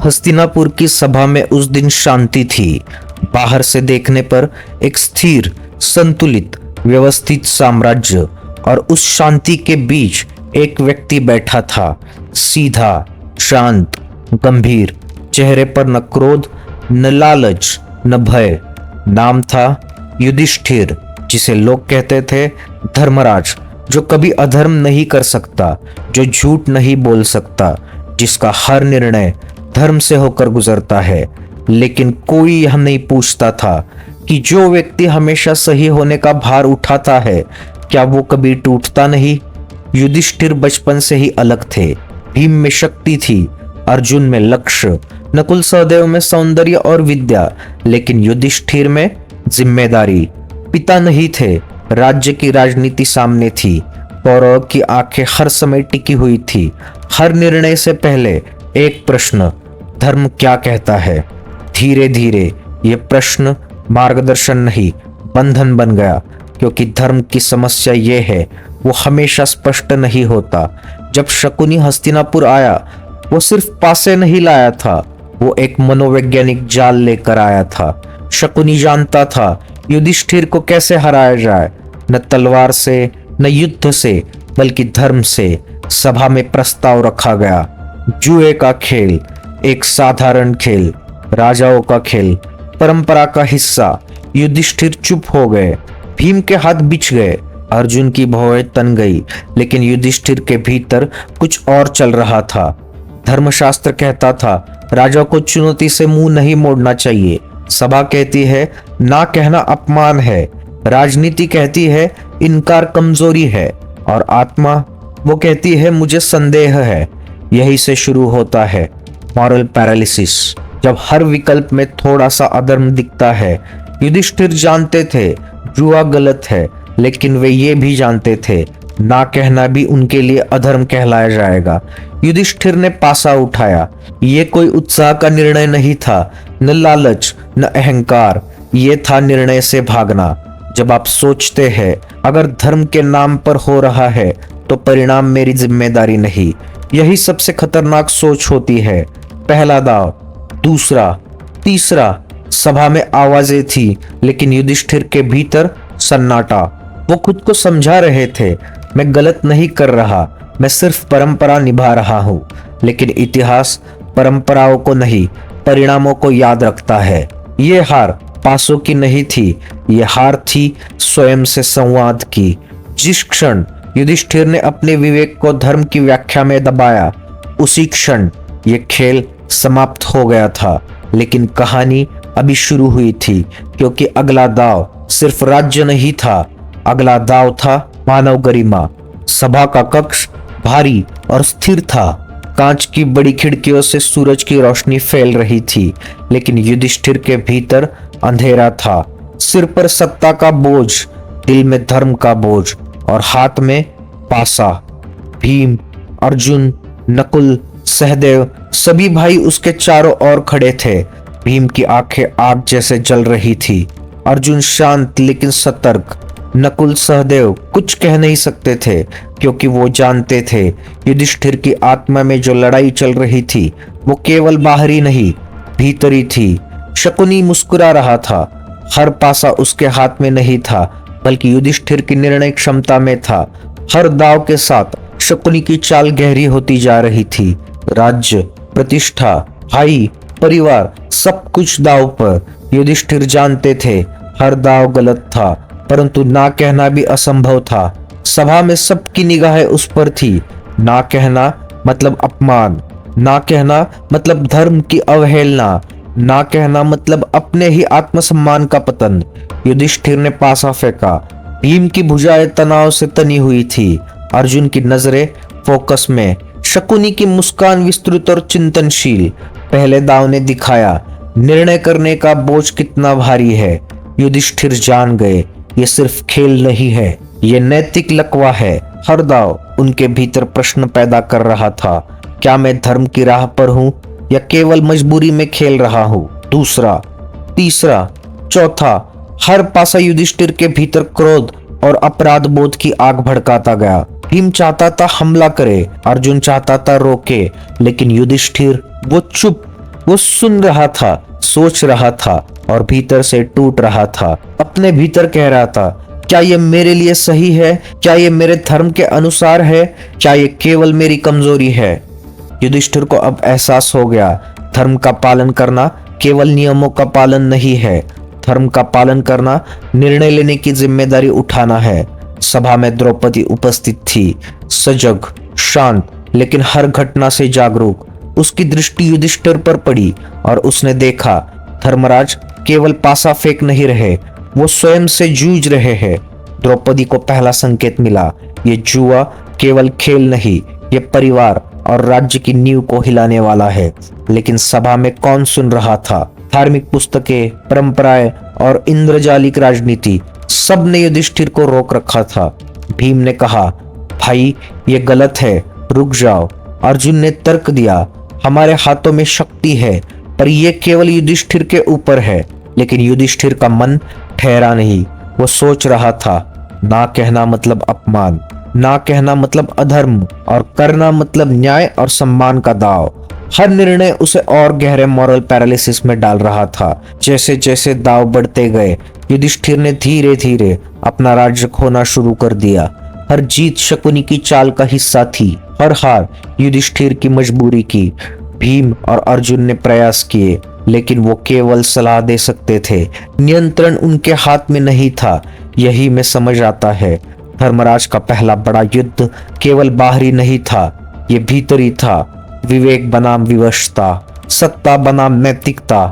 हस्तिनापुर की सभा में उस दिन शांति थी। बाहर से देखने पर एक स्थिर, संतुलित, व्यवस्थित साम्राज्य, और उस शांति के बीच एक व्यक्ति बैठा था, सीधा, शांत, गंभीर, चेहरे पर न क्रोध, न लालच, न भय। नाम था युधिष्ठिर, जिसे लोग कहते थे धर्मराज, जो कभी अधर्म नहीं कर सकता, जो झूठ नहीं बोल सकता, जिसका हर निर्णय धर्म से होकर गुजरता है। लेकिन कोई यह नहीं पूछता था कि जो व्यक्ति हमेशा सही होने का भार उठाता है, क्या वो कभी टूटता नहीं? युधिष्ठिर बचपन से ही अलग थे। भीम में शक्ति थी, अर्जुन में लक्ष्य, नकुल सहदेव में सौंदर्य और विद्या, लेकिन युधिष्ठिर में जिम्मेदारी। पिता नहीं थे, राज्य की राजनीति सामने थी, कौरव की आंखें हर समय टिकी हुई थी। हर निर्णय से पहले एक प्रश्न, धर्म क्या कहता है? धीरे धीरे ये प्रश्न मार्गदर्शन नहीं, बंधन बन गया, क्योंकि धर्म की समस्या ये है, वो हमेशा स्पष्ट नहीं होता। जब शकुनी हस्तिनापुर आया, वो सिर्फ पासे नहीं लाया था, वो एक मनोवैज्ञानिक जाल लेकर आया था। शकुनी जानता था युधिष्ठिर को कैसे हराया जाए, न तलवार से, न युद्ध से, बल्कि धर्म से। सभा में प्रस्ताव रखा गया, जुए का खेल, एक साधारण खेल, राजाओं का खेल, परंपरा का हिस्सा। युधिष्ठिर चुप हो गए, भीम के हाथ बिछ गए, अर्जुन की भौहें तन गई, लेकिन युधिष्ठिर के भीतर कुछ और चल रहा था। धर्मशास्त्र कहता था राजा को चुनौती से मुंह नहीं मोड़ना चाहिए। सभा कहती है ना कहना अपमान है। राजनीति कहती है इनकार कमजोरी है, और आत्मा वो कहती है मुझे संदेह है। यही से शुरू होता है मॉरल पैरालिसिस, जब हर विकल्प में थोड़ा सा अधर्म दिखता है। युधिष्ठिर जानते थे जुआ गलत है, लेकिन वे ये भी जानते थे ना कहना भी उनके लिए अधर्म कहलाया जाएगा। युधिष्ठिर ने पासा उठाया। ये कोई उत्साह का निर्णय नहीं था, न लालच, न अहंकार, ये था निर्णय से भागना। जब आप सोचते हैं अगर धर्म के नाम पर हो रहा है तो परिणाम मेरी जिम्मेदारी नहीं, यही सबसे खतरनाक सोच होती है। पहला दाव, दूसरा, तीसरा। सभा में आवाजें थी, लेकिन युधिष्ठिर के भीतर सन्नाटा। वो खुद को समझा रहे थे, मैं गलत नहीं कर रहा, मैं सिर्फ परंपरा निभा रहा हूं। लेकिन इतिहास परंपराओं को नहीं, परिणामों को याद रखता है। ये हार पासों की नहीं थी, ये हार थी स्वयं से संवाद की। जिस क्षण युधिष्ठिर ने अपने विवेक को धर्म की व्याख्या में दबाया, उसी क्षण ये खेल समाप्त हो गया था। लेकिन कहानी अभी शुरू हुई थी, क्योंकि अगला दाव सिर्फ राज्य नहीं था, अगला दाव था मानव गरिमा। सभा का कक्ष भारी और स्थिर था। कांच की बड़ी खिड़कियों से सूरज की रोशनी फैल रही थी, लेकिन युधिष्ठिर के भीतर अंधेरा था। सिर पर सत्ता का बोझ, दिल में धर्म का बोझ, और हाथ में पासा। भीम, अर्जुन, नकुल, सहदेव, सभी भाई उसके चारों ओर खड़े थे। भीम की आंखें आग जैसे जल रही थी। अर्जुन शांत लेकिन सतर्क। नकुल, सहदेव कुछ कह नहीं सकते थे, क्योंकि वो जानते थे युधिष्ठिर की आत्मा में जो लड़ाई चल रही थी वो केवल बाहरी नहीं, भीतरी थी। शकुनी मुस्कुरा रहा था। हर पासा उसके हाथ में नहीं था, बल्कि युधिष्ठिर की निर्णय क्षमता में था। हर दाव के साथ शकुनी की चाल गहरी होती जा रही थी। राज्य, प्रतिष्ठा, भाई, परिवार, सब कुछ दाव पर। युधिष्ठिर जानते थे हर दाव गलत था, परंतु ना कहना भी असंभव था। सभा में सबकी निगाहें उस पर थी। ना कहना मतलब अपमान, ना कहना मतलब धर्म की अवहेलना, ना कहना मतलब अपने ही आत्मसम्मान का पतन। युधिष्ठिर ने पासा फेंका। भीम की भुजाएं तनाव से तनी हुई थी। अर्जुन की नजरें फोकस में। शकुनी की मुस्कान विस्तृत और चिंतनशील। पहले दाव ने दिखाया निर्णय करने का बोझ कितना भारी है। युधिष्ठिर जान गए ये सिर्फ खेल नहीं है, ये नैतिक लकवा है। हर दाव उनके भीतर प्रश्न पैदा कर रहा था, क्या मैं धर्म की राह पर हूं या केवल मजबूरी में खेल रहा हूं? दूसरा, तीसरा, चौथा। हर पासा युधिष्ठिर के भीतर क्रोध और अपराध बोध की आग भड़काता गया। भीम चाहता था हमला करे, अर्जुन चाहता था रोके, लेकिन युधिष्ठिर वो चुप, वो सुन रहा था, सोच रहा था और भीतर से टूट रहा था। अपने भीतर कह रहा था, क्या ये मेरे लिए सही है? क्या ये मेरे धर्म के अनुसार है? क्या ये केवल मेरी कमजोरी है? युधिष्ठिर को अब एहसास हो गया, धर्म का पालन करना केवल नियमों का पालन नहीं है। धर्म का पालन करना निर्णय लेने की जिम्मेदारी उठाना है। सभा में द्रौपदी उपस्थित थी, सजग, शांत, लेकिन हर घटना से जागरूक। उसकी दृष्टि युधिष्ठिर पर पड़ी और उसने देखा, धर्मराज केवल पासा फेंक नहीं रहे, वो स्वयं से जूझ रहे हैं। द्रौपदी को पहला संकेत मिला, ये जुआ केवल खेल नहीं, ये परिवार और राज्य की नींव को हिलाने वाला है। लेकिन सभा में कौन सुन रहा था? धार्मिक पुस्तकें, परंपराएं और इंद्रजालिक राजनीति, सब ने युधिष्ठिर को रोक रखा था। भीम ने कहा, भाई ये गलत है, रुक जाओ। अर्जुन ने तर्क दिया, हमारे हाथों में शक्ति है, पर यह केवल युधिष्ठिर के ऊपर है। लेकिन युधिष्ठिर का मन ठहरा नहीं। वो सोच रहा था, ना कहना मतलब अपमान, ना कहना मतलब अधर्म, और करना मतलब न्याय और सम्मान का दाव। हर निर्णय उसे और गहरे मॉरल पैरालिसिस में डाल रहा था। जैसे जैसे दाव बढ़ते गए, युधिष्ठिर ने धीरे धीरे अपना राज्य खोना शुरू कर दिया। हर जीत शकुनी की चाल का हिस्सा थी, हर हार युधिष्ठिर की मजबूरी की। भीम और अर्जुन ने प्रयास किए, लेकिन वो केवल सलाह दे सकते थे, नियंत्रण उनके हाथ में नहीं था। यही में समझ आता है, धर्मराज का पहला बड़ा युद्ध केवल बाहरी नहीं था, ये भीतरी था। विवेक बनाम विवशता, सत्ता बनाम नैतिकता,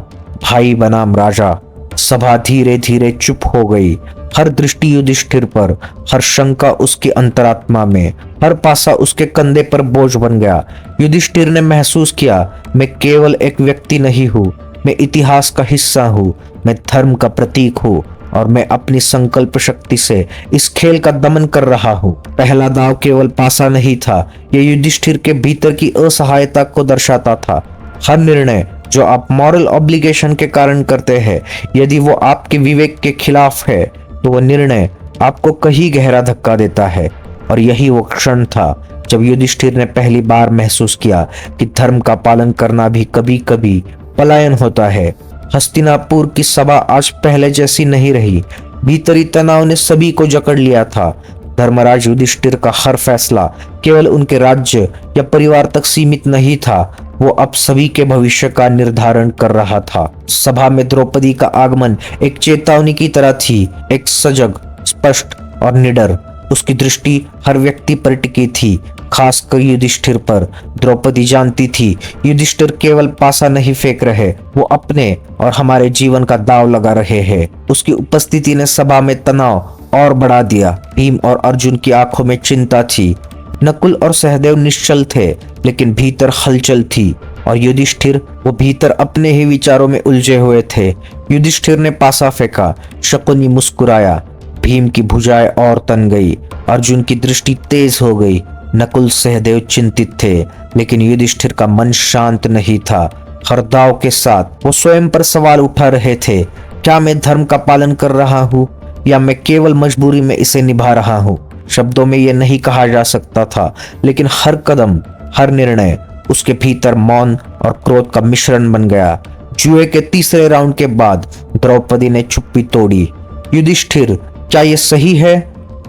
भाई बनाम राजा। सभा धीरे धीरे चुप हो गई। हर दृष्टि युधिष्ठिर पर, हर शंका उसकी अंतरात्मा में, हर पासा उसके कंधे पर बोझ बन गया। युधिष्ठिर ने महसूस किया, मैं केवल एक व्यक्ति नहीं हूँ, मैं इतिहास का हिस्सा हूँ, मैं धर्म का प्रतीक हूँ, और मैं अपनी संकल्प शक्ति से इस खेल का दमन कर रहा हूँ। पहला दाव केवल पासा नहीं था, यह युधिष्ठिर के भीतर की असहायता को दर्शाता था। हर निर्णय जो आप मॉरल ऑब्लिगेशन के कारण करते हैं, यदि वो आपके विवेक के खिलाफ है, तो वह निर्णय आपको कहीं गहरा धक्का देता है। और यही वो क्षण था जब युधिष्ठिर ने पहली बार महसूस किया कि धर्म का पालन करना भी कभी कभी पलायन होता है। हस्तिनापुर की सभा आज पहले जैसी नहीं रही। भीतरी तनाव ने सभी को जकड़ लिया था। धर्मराज युधिष्ठिर का हर फैसला केवल उनके राज्य या परिवार तक सीमित नहीं था, वो अब सभी के भविष्य का निर्धारण कर रहा था। सभा में द्रौपदी का आगमन एक चेतावनी की तरह थी, एक सजग, स्पष्ट और निडर। उसकी दृष्टि हर व्यक्ति पर टिकी थी, खासकर युधिष्ठिर पर। द्रौपदी जानती थी, युधिष्ठिर केवल पासा नहीं फेंक रहे, वो अपने और हमारे जीवन का दाव लगा रहे हैं। उसकी उपस्थिति ने सभा में तनाव और बढ़ा दिया। भीम और अर्जुन की आंखों में चिंता थी। नकुल और सहदेव निश्चल थे, लेकिन भीतर हलचल थी। और युधिष्ठिर, वो भीतर अपने ही विचारों में उलझे हुए थे। युधिष्ठिर ने पासा फेंका, शकुनी मुस्कुराया, भीम की भुजाएं और तन गई, अर्जुन की दृष्टि तेज हो गई। नकुल, सहदेव चिंतित थे, लेकिन युधिष्ठिर का मन शांत नहीं था। हर दाव के साथ वो स्वयं पर सवाल उठा रहे थे, क्या मैं धर्म का पालन कर रहा हूँ, या मैं केवल मजबूरी में इसे निभा रहा हूँ? शब्दों में यह नहीं कहा जा सकता था, लेकिन हर कदम, हर निर्णय उसके भीतर मौन और क्रोध का मिश्रण बन गया। जुए के तीसरे राउंड के बाद द्रौपदी ने चुप्पी तोड़ी। युधिष्ठिर, क्या ये सही है?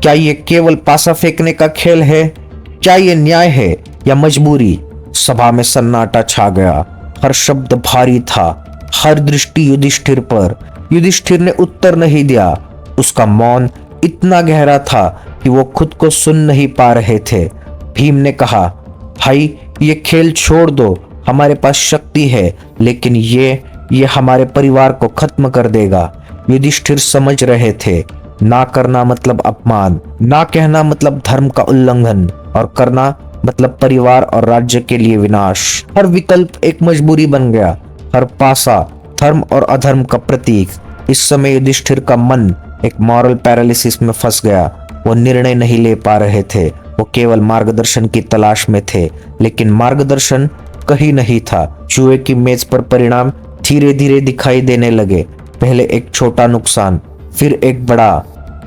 क्या ये केवल पासा फेंकने का खेल है? क्या ये न्याय है या मजबूरी? सभा में सन्नाटा छा गया। हर शब्द भारी था, हर दृष्टि युधिष्ठिर पर। युधिष्ठिर ने उत्तर नहीं दिया। उसका मौन इतना गहरा था कि वो खुद को सुन नहीं पा रहे थे। भीम ने कहा, भाई ये खेल छोड़ दो, हमारे पास शक्ति है, लेकिन ये हमारे परिवार को खत्म कर देगा। युधिष्ठिर समझ रहे थे, ना करना मतलब अपमान, ना कहना मतलब धर्म का उल्लंघन, और करना मतलब परिवार और राज्य के लिए विनाश। हर विकल्प एक मजबूरी बन गया, हर पासा धर्म और अधर्म का प्रतीक। इस समय युधिष्ठिर का मन एक मॉरल पैरालिसिस में फंस गया। वो निर्णय नहीं ले पा रहे थे, वो केवल मार्गदर्शन की तलाश में थे, लेकिन मार्गदर्शन कहीं नहीं था। जुए की मेज पर परिणाम धीरे धीरे दिखाई देने लगे। पहले एक छोटा नुकसान, फिर एक बड़ा,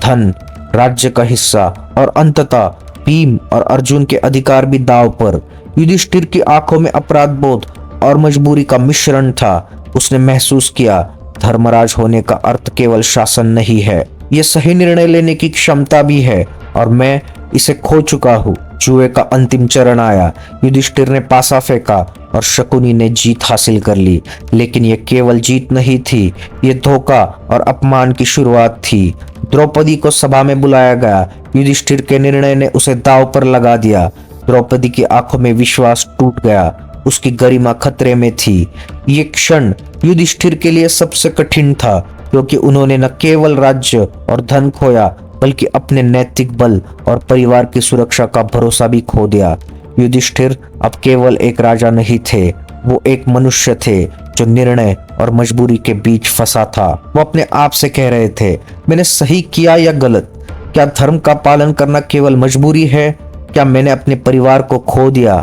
धन, राज्य का हिस्सा, और अंततः भीम और अर्जुन के अधिकार भी दांव पर। युधिष्ठिर की आंखों में अपराध बोध और मजबूरी का मिश्रण था। उसने महसूस किया धर्मराज होने का अर्थ केवल शासन नहीं है, ये सही निर्णय लेने की क्षमता भी है, और मैं इसे खो चुका हूँ। जुए का अंतिम चरण आया। युधिष्ठिर ने पासा फेंका और शकुनी ने जीत हासिल कर ली। लेकिन यह केवल जीत नहीं थी, ये धोखा और अपमान की शुरुआत थी। द्रौपदी को सभा में बुलाया गया। युधिष्ठिर के निर्णय ने उसे दांव पर लगा दिया। द्रौपदी की आंखों में विश्वास टूट गया, उसकी गरिमा खतरे में थी। ये क्षण युधिष्ठिर के लिए सबसे कठिन था, क्योंकि उन्होंने न केवल राज्य और धन खोया, बल्कि अपने नैतिक बल और परिवार की सुरक्षा का भरोसा भी खो दिया। युधिष्ठिर अब केवल एक राजा नहीं थे, वो एक मनुष्य थे जो निर्णय और मजबूरी के बीच फंसा था। वो अपने आप से कह रहे थे, मैंने सही किया या गलत? क्या धर्म का पालन करना केवल मजबूरी है? क्या मैंने अपने परिवार को खो दिया?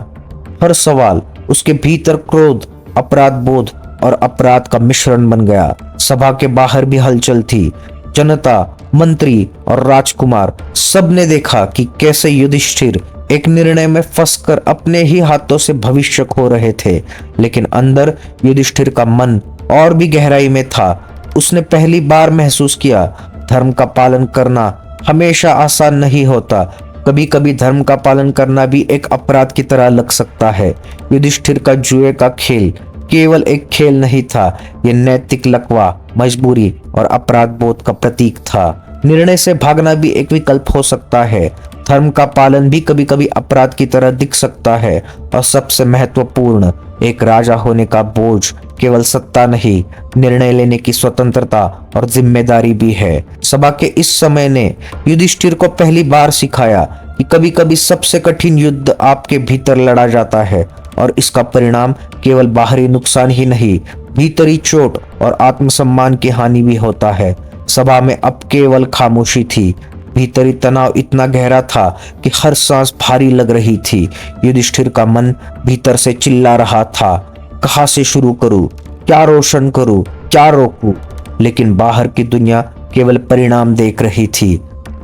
हर सवाल उसके भीतर क्रोध, अपराध बोध और अपराध का मिश्रण बन गया। सभा के बाहर भी हलचल थी। जनता, मंत्री और राजकुमार सब ने देखा कि कैसे युधिष्ठिर एक निर्णय में फंसकर अपने ही हाथों से भविष्य खो रहे थे। लेकिन अंदर युधिष्ठिर का मन और भी गहराई में था। उसने पहली बार महसूस किया धर्म का पालन करना हमेशा आसान नहीं होता। कभी कभी धर्म का पालन करना भी एक अपराध की तरह लग सकता है। युधिष्ठिर का जुए का खेल केवल एक खेल नहीं था, यह नैतिक लकवा, मजबूरी और अपराध बोध का प्रतीक था। निर्णय से भागना भी एक विकल्प हो सकता है। धर्म का पालन भी कभी कभी अपराध की तरह दिख सकता है। और सबसे महत्वपूर्ण, एक राजा होने का बोझ केवल सत्ता नहीं, निर्णय लेने की स्वतंत्रता और जिम्मेदारी भी है। सभा के इस समय ने युधिष्ठिर को पहली बार सिखाया कि कभी कभी सबसे कठिन युद्ध आपके भीतर लड़ा जाता है, और इसका परिणाम केवल बाहरी नुकसान ही नहीं, भीतरी चोट और आत्मसम्मान की हानि भी होता है। सभा में अब केवल खामोशी थी। भीतरी तनाव इतना गहरा था कि हर सांस भारी लग रही थी। युधिष्ठिर का मन भीतर से चिल्ला रहा था, कहां से शुरू करूं, क्या रोशन करूं, क्या रोकूं? लेकिन बाहर की दुनिया केवल परिणाम देख रही थी।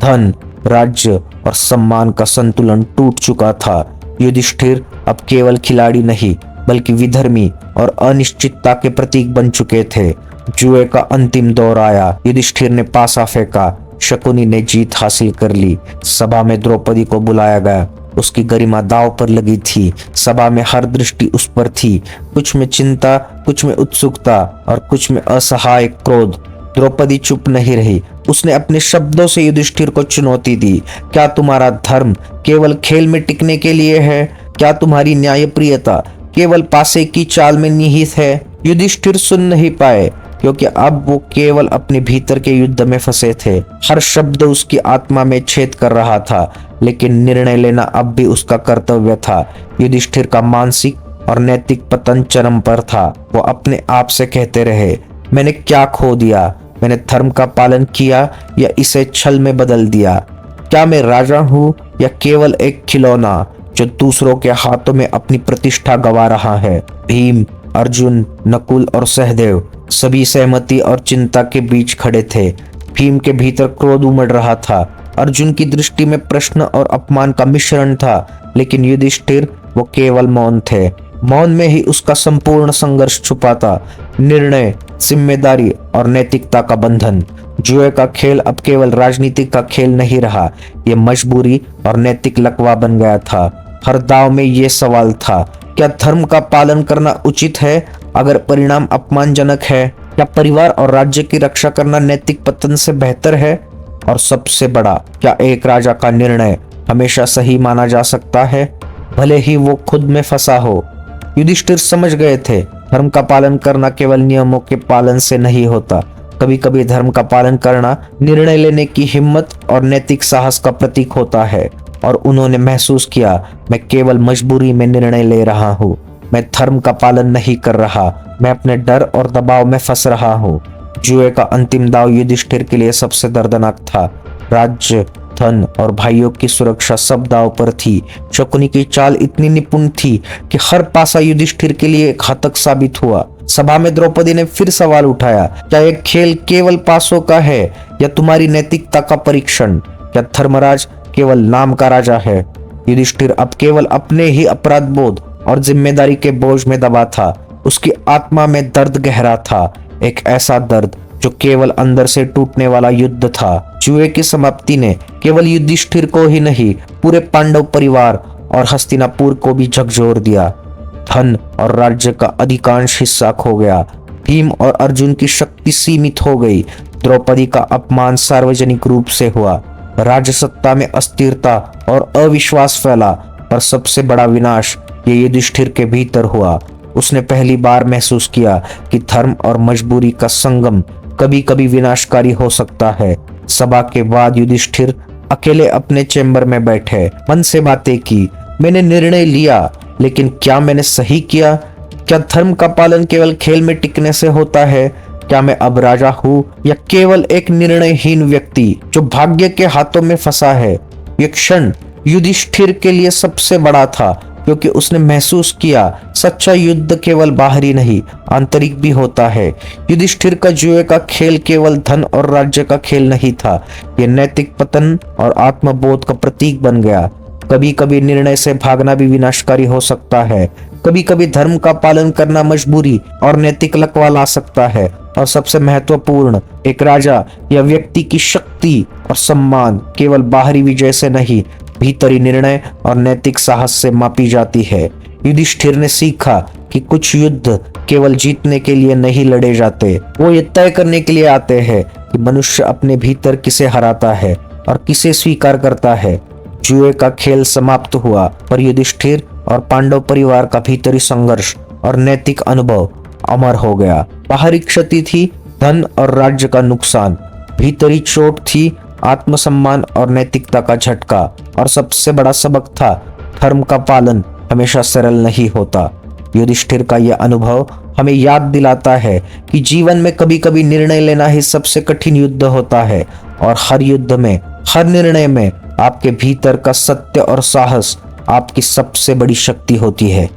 धन, राज्य और सम्मान का संतुलन टूट चुका था। युधिष्ठिर अब केवल खिलाड़ी नहीं, बल्कि विधर्मी और अनिश्चितता के प्रतीक बन चुके थे। जुए का अंतिम दौर आया। युधिष्ठिर ने पासा फेंका, शकुनी ने जीत हासिल कर ली। सभा में द्रौपदी को बुलाया गया। उसकी गरिमा दांव पर लगी थी। सभा में हर दृष्टि उस पर थी, कुछ में चिंता, कुछ में उत्सुकता और कुछ में असहाय क्रोध। द्रौपदी चुप नहीं रही। उसने अपने शब्दों से युधिष्ठिर को चुनौती दी। क्या तुम्हारा धर्म केवल खेल में टिकने के लिए है? क्या तुम्हारी न्यायप्रियता केवल पासे की चाल में निहित है? युधिष्ठिर सुन नहीं पाए, क्योंकि अब वो केवल अपने भीतर के युद्ध में फंसे थे। हर शब्द उसकी आत्मा में छेद कर रहा था, लेकिन निर्णय लेना अब भी उसका कर्तव्य था। युधिष्ठिर का मानसिक और नैतिक पतन चरम पर था। वो अपने आप से कहते रहे, मैंने क्या खो दिया? मैंने धर्म का पालन किया या इसे छल में बदल दिया? क्या मैं राजा हूँ या केवल एक खिलौना जो दूसरों के हाथों में अपनी प्रतिष्ठा गंवा रहा है? भीम, अर्जुन, नकुल और सहदेव सभी सहमति और चिंता के बीच खड़े थे। भीम के भीतर क्रोध उमड़ रहा था। अर्जुन की दृष्टि में प्रश्न और अपमान का मिश्रण था। लेकिन युधिष्ठिर, वो केवल मौन थे। मौन में ही उसका संपूर्ण संघर्ष छुपा था। निर्णय, जिम्मेदारी और नैतिकता का बंधन। जुए का खेल अब केवल राजनीति का खेल नहीं रहा, ये मजबूरी और नैतिक लकवा बन गया था। हर दाव में ये सवाल था, क्या धर्म का पालन करना उचित है अगर परिणाम अपमानजनक है? क्या परिवार और राज्य की रक्षा करना नैतिक पतन से बेहतर है? और सबसे बड़ा, क्या एक राजा का निर्णय हमेशा सही माना जा सकता है, भले ही वो खुद में फंसा हो? युधिष्ठिर समझ गए थे, धर्म का पालन करना केवल नियमों के पालन से नहीं होता। कभी कभी धर्म का पालन करना निर्णय लेने की हिम्मत और नैतिक साहस का प्रतीक होता है। और उन्होंने महसूस किया, मैं केवल मजबूरी में निर्णय ले रहा हूँ, मैं धर्म का पालन नहीं कर रहा, मैं अपने डर और दबाव में फंस रहा हूँ। जुए का अंतिम दाव युधिष्ठिर के लिए सबसे दर्दनाक था। राज्य, धन और भाइयों की सुरक्षा सब दाव पर थी। शकुनी की चाल इतनी निपुण थी कि हर पासा युधिष्ठिर के लिए घातक साबित हुआ। सभा में द्रौपदी ने फिर सवाल उठाया, क्या यह खेल केवल पासों का है या तुम्हारी नैतिकता का परीक्षण? क्या धर्मराज केवल नाम का राजा है? युधिष्ठिर अब केवल अपने ही अपराध बोध और जिम्मेदारी के बोझ में दबा था। उसकी आत्मा में दर्द गहरा था, एक ऐसा दर्द जो केवल अंदर से टूटने वाला युद्ध था। जुए की समाप्ति ने केवल युधिष्ठिर को ही नहीं, पूरे पांडव परिवार और हस्तिनापुर को भी झकझोर दिया। धन और राज्य का अधिकांश हिस्सा खो गया। भीम और अर्जुन की शक्ति सीमित हो गई। द्रौपदी का अपमान सार्वजनिक रूप से हुआ। राजसत्ता में अस्थिरता और अविश्वास फैला, पर सबसे बड़ा विनाश ये युधिष्ठिर के भीतर हुआ। उसने पहली बार महसूस किया कि धर्म और मजबूरी का संगम कभी कभी विनाशकारी हो सकता है। सभा के बाद युधिष्ठिर अकेले अपने चैम्बर में बैठे, मन से बातें की। मैंने निर्णय लिया, लेकिन क्या मैंने सही किया? क्या धर्म का पालन केवल खेल में टिकने से होता है? क्या मैं अब राजा हूँ या केवल एक निर्णयहीन व्यक्ति जो भाग्य के हाथों में फंसा है? यह क्षण युधिष्ठिर के लिए सबसे बड़ा था, क्योंकि उसने महसूस किया सच्चा युद्ध केवल बाहरी नहीं, आंतरिक भी होता है। युधिष्ठिर का जुए का खेल केवल धन और राज्य का खेल नहीं था, यह नैतिक पतन और आत्मबोध का प्रतीक बन गया। कभी कभी निर्णय से भागना भी विनाशकारी हो सकता है। कभी कभी धर्म का पालन करना मजबूरी और नैतिक लकवा ला सकता है। और सबसे महत्वपूर्ण, एक राजा या व्यक्ति की शक्ति और सम्मान केवल बाहरी विजय से नहीं, भीतरी निर्णय और नैतिक साहस से मापी जाती है। युधिष्ठिर ने सीखा कि कुछ युद्ध केवल जीतने के लिए नहीं लड़े जाते, वो ये तय करने के लिए आते हैं कि मनुष्य अपने भीतर किसे हराता है और किसे स्वीकार करता है। जुए का खेल समाप्त हुआ, पर युधिष्ठिर और पांडव परिवार का भीतरी संघर्ष और नैतिक अनुभव अमर हो गया। बाहरी क्षति थी धन और राज्य का नुकसान, भीतरी चोट थी आत्मसम्मान और नैतिकता का झटका। और सबसे बड़ा सबक था, धर्म का पालन हमेशा सरल नहीं होता। युधिष्ठिर का यह अनुभव हमें याद दिलाता है कि जीवन में कभी कभी निर्णय लेना ही सबसे कठिन युद्ध होता है, और हर युद्ध में, हर निर्णय में आपके भीतर का सत्य और साहस आपकी सबसे बड़ी शक्ति होती है।